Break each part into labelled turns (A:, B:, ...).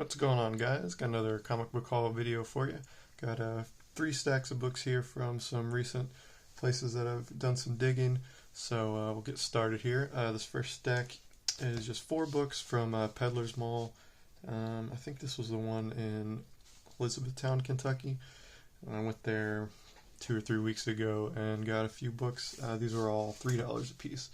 A: What's going on, guys? Got another comic book haul video for you. Got 3 stacks of books here from some recent places that I've done some digging. So we'll get started here. This first stack is just 4 books from Peddler's Mall. I think this was the one in Elizabethtown, Kentucky. I went there 2 or 3 weeks ago and got a few books. These were all $3 a piece.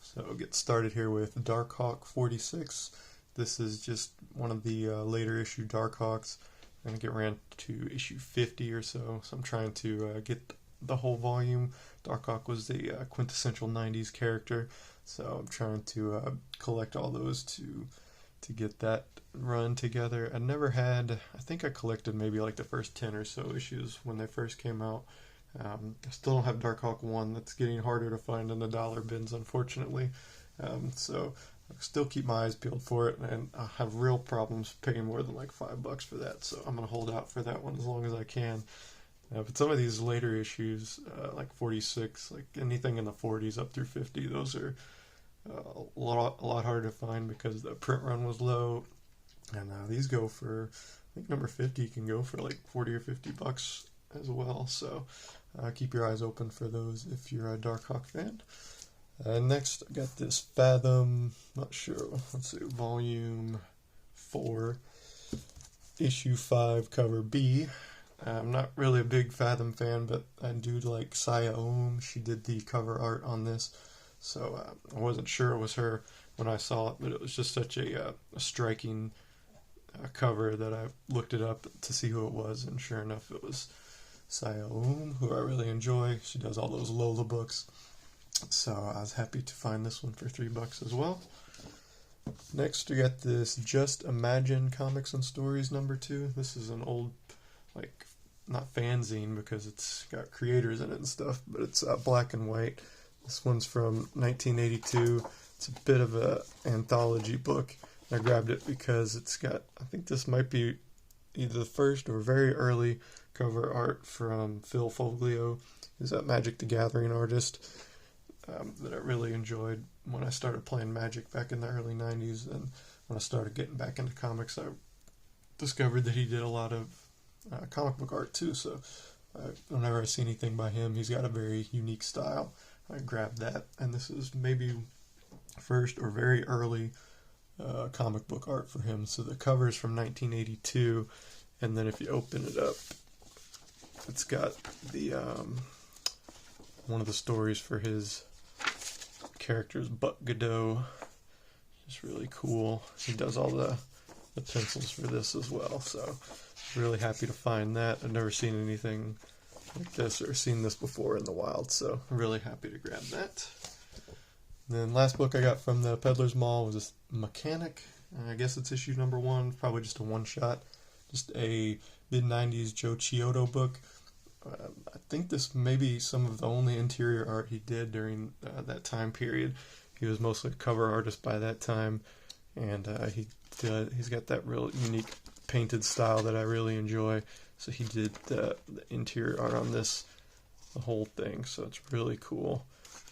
A: So we'll get started here with Darkhawk 46. This is just one of the later issue Darkhawks. I'm going to get around to issue 50 or so. So I'm trying to get the whole volume. Darkhawk was the quintessential 90s character. So I'm trying to collect all those to get that run together. I never had, I think I collected maybe like the first 10 or so issues when they first came out. I still don't have Darkhawk 1. That's getting harder to find in the dollar bins, unfortunately. So I still keep my eyes peeled for it, and I have real problems paying more than like $5 for that. So I'm going to hold out for that one as long as I can. But some of these later issues, like 46, like anything in the 40s up through 50, those are a lot harder to find because the print run was low. And these go for, I think number 50 can go for like 40 or $50 as well. So keep your eyes open for those if you're a Darkhawk fan. Next, I got this Fathom, not sure, let's see, volume 4, issue 5, cover B. I'm not really a big Fathom fan, but I do like Saya Ohm. She did the cover art on this, so I wasn't sure it was her when I saw it, but it was just such a striking cover that I looked it up to see who it was, and sure enough, it was Saya Ohm, who I really enjoy. She does all those Lola books. So I was happy to find this one for $3 as well. Next, we got this Just Imagine Comics and Stories number 2. This is an old, like, not fanzine because it's got creators in it and stuff, but it's black and white. This one's from 1982. It's a bit of an anthology book. I grabbed it because it's got, I think this might be either the first or very early cover art from Phil Foglio. He's a Magic the Gathering artist. That I really enjoyed when I started playing Magic back in the early 90s, and when I started getting back into comics I discovered that he did a lot of comic book art too, so whenever I see anything by him, he's got a very unique style. I grabbed that, and this is maybe first or very early comic book art for him. So the cover is from 1982, and then if you open it up, it's got the one of the stories for his characters, Buck Godot. Just really cool. He does all the pencils for this as well, so really happy to find that. I've never seen anything like this or seen this before in the wild, so I'm really happy to grab that. And then last book I got from the Peddler's Mall was this Mechanic. I guess it's issue number 1, probably just a one-shot, just a mid-90s Joe Chiodo book. I think this may be some of the only interior art he did during that time period. He was mostly a cover artist by that time, and he's got that real unique painted style that I really enjoy. So he did the interior art on this, the whole thing, so it's really cool.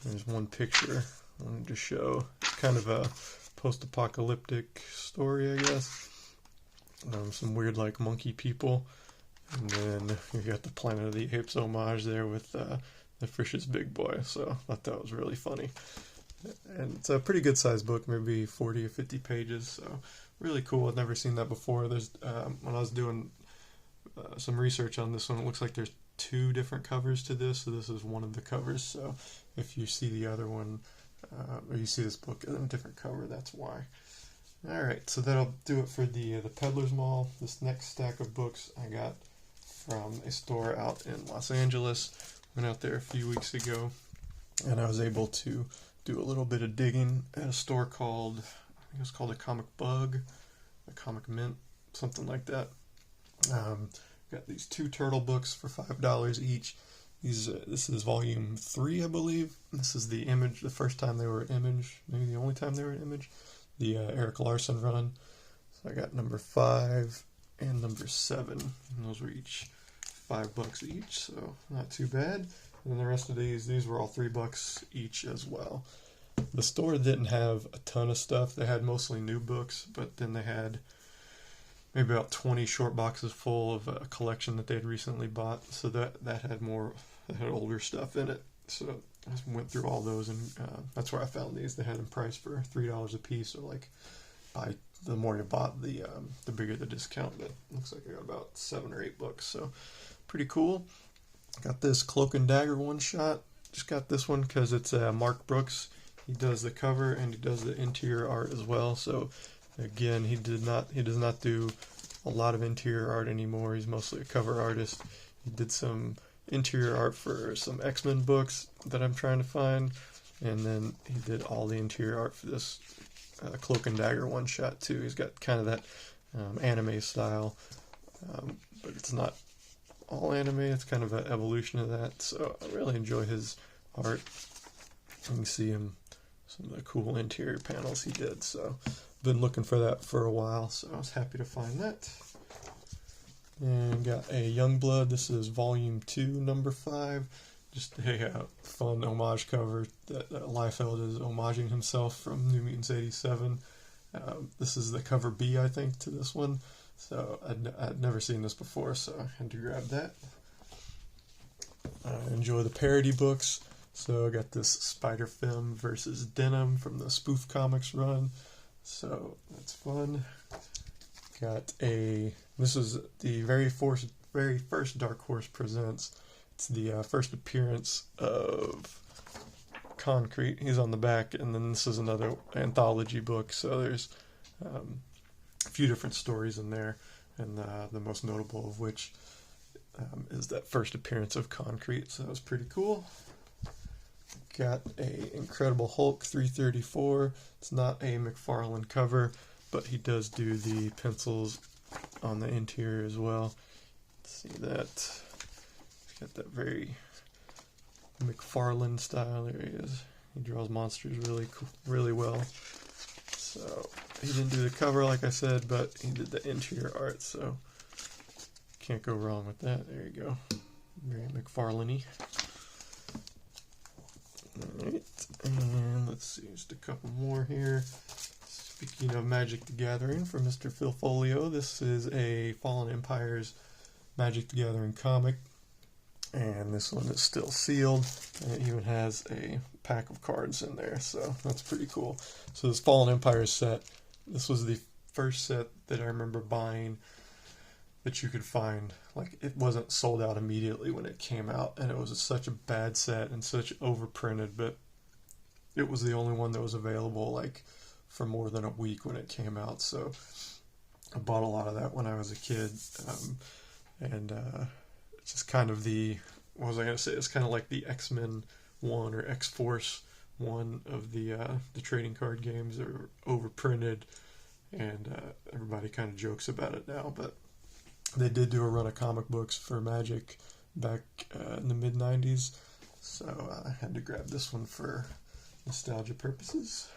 A: There's one picture I wanted to show. It's kind of a post-apocalyptic story, I guess. Some weird like monkey people. And then you got the Planet of the Apes homage there with the Frisch's Big Boy, so I thought that was really funny. And it's a pretty good sized book, maybe 40 or 50 pages, so really cool. I've never seen that before. There's when I was doing some research on this one, it looks like there's 2 different covers to this, so this is one of the covers. So if you see the other one, or you see this book in a different cover, that's why. Alright, so that'll do it for the Peddler's Mall. This next stack of books I got from a store out in Los Angeles. Went out there a few weeks ago, and I was able to do a little bit of digging at a store called, I think it was called a Comic Bug, a Comic Mint, something like that. Got these 2 turtle books for $5 each. This is volume 3, I believe. This is the Image, the first time they were at Image, maybe the only time they were at Image, the Eric Larson run. So I got number 5 and number 7, and those were each $5 each, so not too bad. And then the rest of these were all $3 each as well. The store didn't have a ton of stuff. They had mostly new books, but then they had maybe about 20 short boxes full of a collection that they'd recently bought. So that had older stuff in it. So I just went through all those, and that's where I found these. They had them priced for $3 a piece, or like the more you bought, the bigger the discount. But looks like I got about 7 or 8 books, so pretty cool. Got this Cloak and Dagger one shot. Just got this one because it's Mark Brooks. He does the cover and he does the interior art as well. So again, he does not do a lot of interior art anymore. He's mostly a cover artist. He did some interior art for some X-Men books that I'm trying to find, and then he did all the interior art for this Cloak and Dagger one shot too. He's got kind of that anime style, but it's not all anime. It's kind of an evolution of that. So I really enjoy his art. You can see him, some of the cool interior panels he did. So I've been looking for that for a while, so I was happy to find that. And got a Youngblood. This is volume 2, number 5. Just a fun homage cover that Liefeld is homaging himself from New Mutants 87. This is the cover B, I think, to this one. So I'd never seen this before, so I had to grab that. I enjoy the parody books. So I got this Spider-Femme versus Denim from the Spoof Comics run. So that's fun. This is the very first Dark Horse Presents. It's the first appearance of Concrete. He's on the back, and then this is another anthology book. So there's a few different stories in there, and the most notable of which is that first appearance of Concrete. So that was pretty cool. Got a Incredible Hulk 334. It's not a McFarlane cover, but he does do the pencils on the interior as well. See that? He's got that very McFarlane style. There he is. He draws monsters really well. So he didn't do the cover, like I said, but he did the interior art. So can't go wrong with that. There you go. Very McFarlane-y. Alright, and let's see, just a couple more here. Speaking of Magic the Gathering from Mr. Phil Folio, this is a Fallen Empires Magic the Gathering comic, and this one is still sealed, and it even has a pack of cards in there, so that's pretty cool. So this Fallen Empires set, this was the first set that I remember buying that you could find. Like, it wasn't sold out immediately when it came out, and it was such a bad set and such overprinted, but it was the only one that was available like for more than a week when it came out. So I bought a lot of that when I was a kid, and it's just kind of what was I going to say? It's kind of like the X-Men 1 or X-Force 1 of the trading card games. They're overprinted, and everybody kind of jokes about it now, but they did do a run of comic books for Magic back in the mid-90s, so I had to grab this one for nostalgia purposes.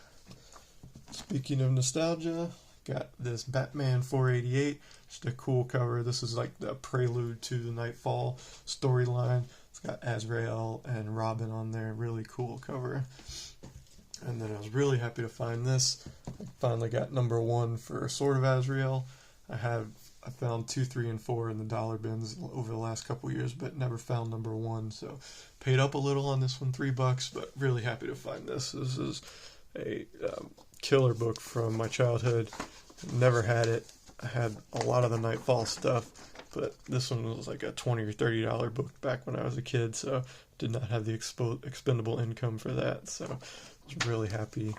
A: Speaking of nostalgia, got this Batman 488, just a cool cover. This is like the prelude to the Nightfall storyline. It's got Azrael and Robin on there, really cool cover. And then I was really happy to find this. I finally got number 1 for Sword of Azrael. I found 2, 3, and 4 in the dollar bins over the last couple years, but never found number 1. So paid up a little on this one, $3, but really happy to find this. This is a killer book from my childhood. Never had it. I had a lot of the Nightfall stuff, but this one was like a $20 or $30 book back when I was a kid, so did not have the expendable income for that. So I was really happy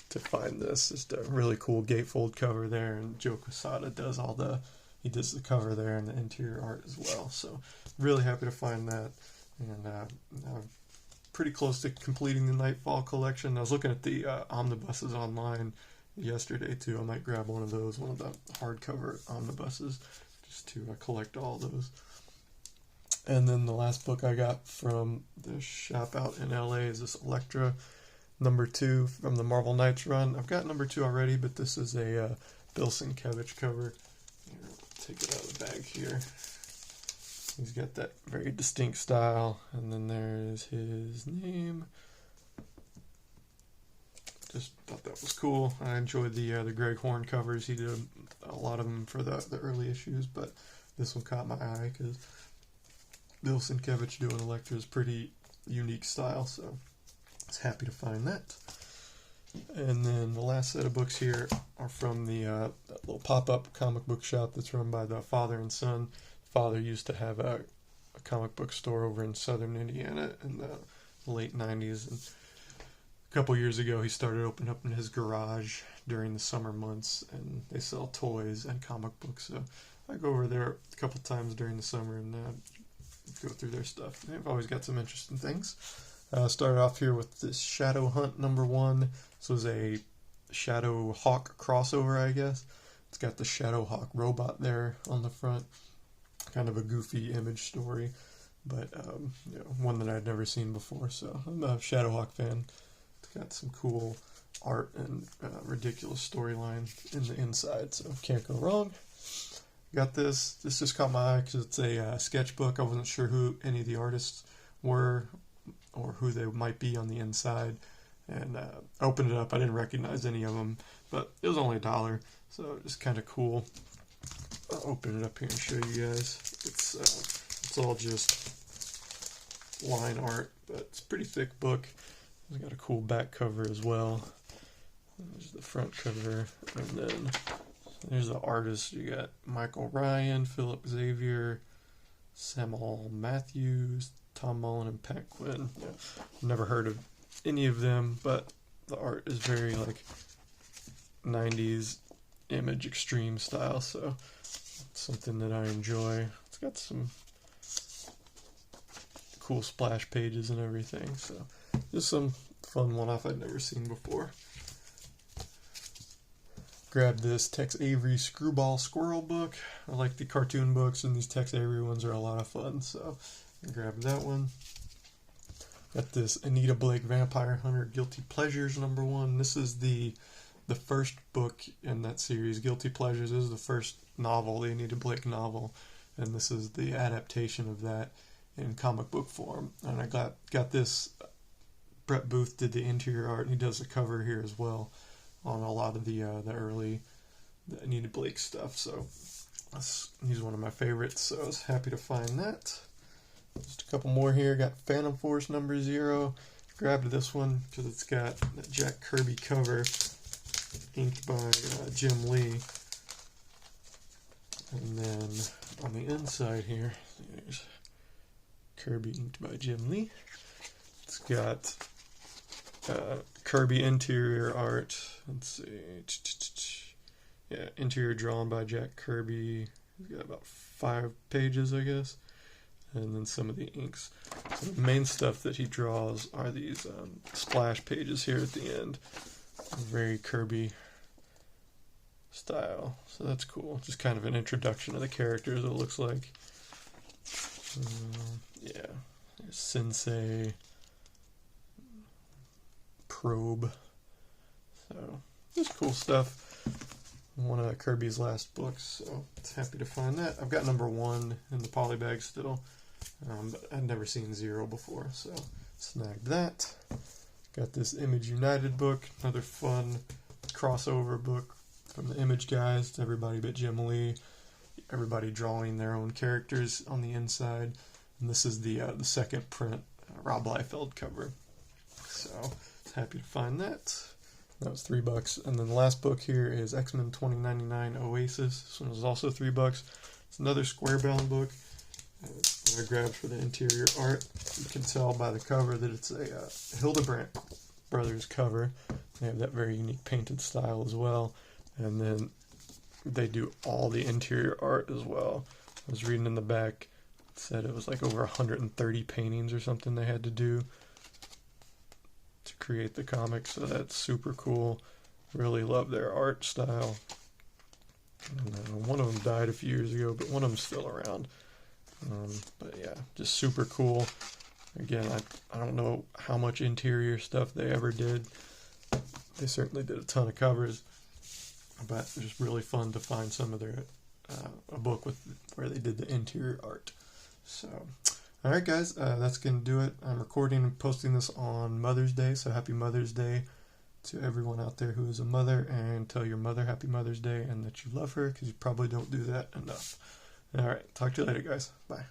A: to find this. Just a really cool gatefold cover there, and Joe Quesada does the cover there and the interior art as well. So really happy to find that, and I'm pretty close to completing the Nightfall collection. I was looking at the omnibuses online yesterday too. I might grab one of those, one of the hardcover omnibuses, just to collect all those. And then the last book I got from the shop out in LA is this Elektra number 2 from the Marvel Knights run. I've got number 2 already, but this is a Bill Sienkiewicz cover. Here, take it out of the bag here. He's got that very distinct style, and then there's his name. Just thought that was cool. I enjoyed the Greg Horn covers. He did a lot of them for the early issues, but this one caught my eye because Bill Sienkiewicz doing Elektra is pretty unique style, so I was happy to find that. And then the last set of books here are from the that little pop-up comic book shop that's run by the father and son. Father used to have a comic book store over in southern Indiana in the late 90s, and a couple years ago he started opening up in his garage during the summer months, and they sell toys and comic books, so I go over there a couple times during the summer and go through their stuff. They've always got some interesting things. Started off here with this Shadow Hunt #1. This was a Shadow Hawk crossover, I guess. It's got the Shadow Hawk robot there on the front. Kind of a goofy Image story, but one that I'd never seen before, so I'm a Shadow Hawk fan. It's got some cool art and ridiculous storyline in the inside, so can't go wrong. Got this. This just caught my eye because it's a sketchbook. I wasn't sure who any of the artists were or who they might be on the inside, and I opened it up. I didn't recognize any of them, but it was only $1, so just kind of cool. I'll open it up here and show you guys. It's all just line art, but it's a pretty thick book. It's got a cool back cover as well. There's the front cover, and then there's the artists. You got Michael Ryan, Philip Xavier, Samuel Matthews, Tom Mullen, and Pat Quinn. Yeah, never heard of any of them, but the art is very like 90s Image extreme style, so it's something that I enjoy. It's got some cool splash pages and everything, so just some fun one-off I'd never seen before. Grabbed this Tex Avery Screwball Squirrel book. I like the cartoon books, and these Tex Avery ones are a lot of fun, so I grabbed that one. Got this Anita Blake Vampire Hunter Guilty Pleasures #1. This is the first book in that series, Guilty Pleasures. This is the first novel, the Anita Blake novel, and this is the adaptation of that in comic book form. And I got this. Brett Booth did the interior art, and he does the cover here as well on a lot of the early Anita Blake stuff. So he's one of my favorites, so I was happy to find that. Just a couple more here. Got Phantom Force #0. Grabbed this one because it's got that Jack Kirby cover, inked by Jim Lee. And then on the inside here, there's Kirby inked by Jim Lee. It's got Kirby interior art. Let's see. Yeah, interior drawn by Jack Kirby. He's got about 5 pages, I guess. And then some of the inks. So the main stuff that he draws are these splash pages here at the end. Very Kirby style. So that's cool. Just kind of an introduction to the characters, it looks like. Yeah. There's Sensei. Probe. So, just cool stuff. One of Kirby's last books, so it's happy to find that. I've got #1 in the polybag still, but I've never seen 0 before, so snagged that. Got this Image United book, another fun crossover book from the Image guys to everybody but Jim Lee. Everybody drawing their own characters on the inside, and this is the second print Rob Liefeld cover. So happy to find that. That was $3. And then the last book here is X-Men 2099 Oasis. This one was also $3. It's another square-bound book that I grabbed for the interior art. You can tell by the cover that it's a Hildebrandt Brothers cover. They have that very unique painted style as well. And then they do all the interior art as well. I was reading in the back, it said it was like over 130 paintings or something they had to do to create the comic, so that's super cool. Really love their art style. And one of them died a few years ago, but one of them's still around. But yeah, just super cool. Again, I don't know how much interior stuff they ever did. They certainly did a ton of covers, but it's just really fun to find some of their a book with where they did the interior art. So alright guys, that's going to do it. I'm recording and posting this on Mother's Day, so happy Mother's Day to everyone out there who is a mother, and tell your mother Happy Mother's Day and that you love her, because you probably don't do that enough. All right, talk to you later, guys. Bye.